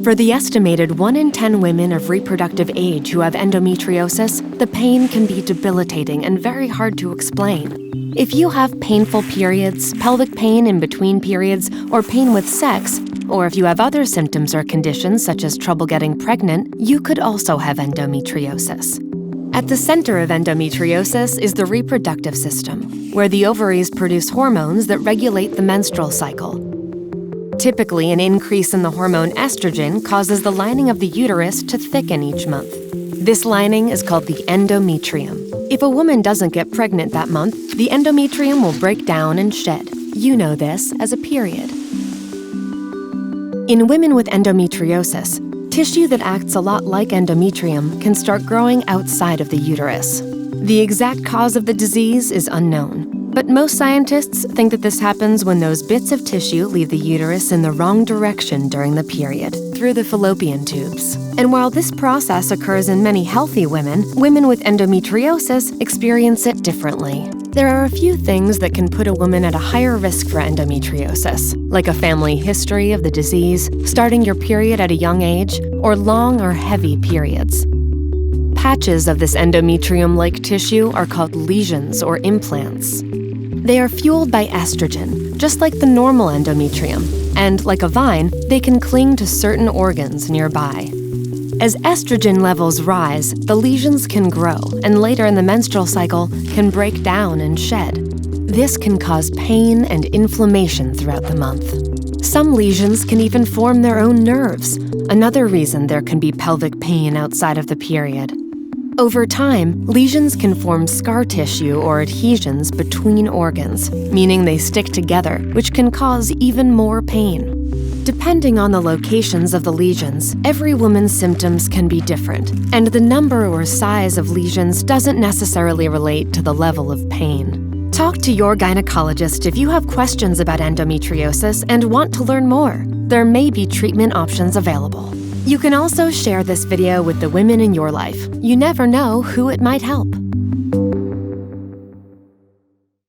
For the estimated 1 in 10 women of reproductive age who have endometriosis, the pain can be debilitating and very hard to explain. If you have painful periods, pelvic pain in between periods, or pain with sex, or if you have other symptoms or conditions such as trouble getting pregnant, you could also have endometriosis. At the center of endometriosis is the reproductive system, where the ovaries produce hormones that regulate the menstrual cycle. Typically, an increase in the hormone estrogen causes the lining of the uterus to thicken each month. This lining is called the endometrium. If a woman doesn't get pregnant that month, the endometrium will break down and shed. You know this as a period. In women with endometriosis, tissue that acts a lot like endometrium can start growing outside of the uterus. The exact cause of the disease is unknown, but most scientists think that this happens when those bits of tissue leave the uterus in the wrong direction during the period, through the fallopian tubes. And while this process occurs in many healthy women, women with endometriosis experience it differently. There are a few things that can put a woman at a higher risk for endometriosis, like a family history of the disease, starting your period at a young age, or long or heavy periods. Patches of this endometrium-like tissue are called lesions or implants. They are fueled by estrogen, just like the normal endometrium, and like a vine, they can cling to certain organs nearby. As estrogen levels rise, the lesions can grow, and later in the menstrual cycle, can break down and shed. This can cause pain and inflammation throughout the month. Some lesions can even form their own nerves, another reason there can be pelvic pain outside of the period. Over time, lesions can form scar tissue or adhesions between organs, meaning they stick together, which can cause even more pain. Depending on the locations of the lesions, every woman's symptoms can be different, and the number or size of lesions doesn't necessarily relate to the level of pain. Talk to your gynecologist if you have questions about endometriosis and want to learn more. There may be treatment options available. You can also share this video with the women in your life. You never know who it might help.